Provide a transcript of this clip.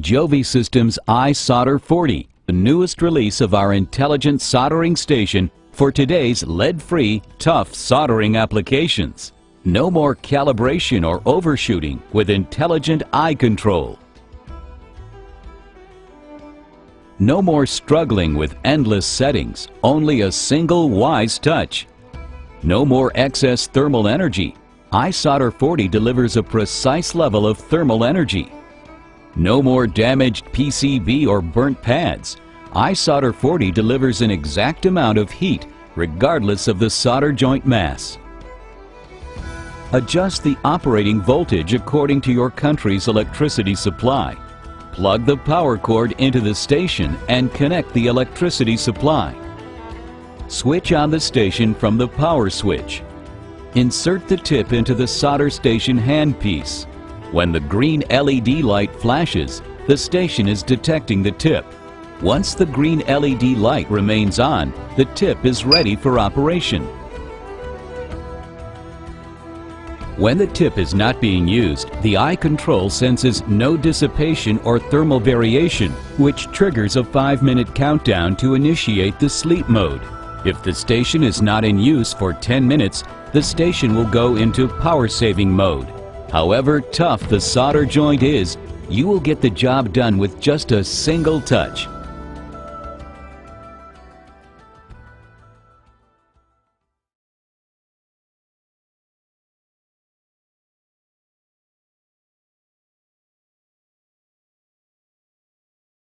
Introducing Jovi Systems iSolder40, the newest release of our intelligent soldering station for today's lead-free, tough soldering applications. No more calibration or overshooting with intelligent eye control. No more struggling with endless settings, only a single wise touch. No more excess thermal energy. iSolder40 delivers a precise level of thermal energy. No more damaged PCB or burnt pads. iSolder40 delivers an exact amount of heat regardless of the solder joint mass. Adjust the operating voltage according to your country's electricity supply. Plug the power cord into the station and connect the electricity supply. Switch on the station from the power switch. Insert the tip into the solder station handpiece. When the green LED light flashes, the station is detecting the tip. Once the green LED light remains on, the tip is ready for operation. When the tip is not being used, the eye control senses no dissipation or thermal variation, which triggers a 5-minute countdown to initiate the sleep mode. If the station is not in use for 10 minutes, the station will go into power-saving mode. However tough the solder joint is, you will get the job done with just a single touch.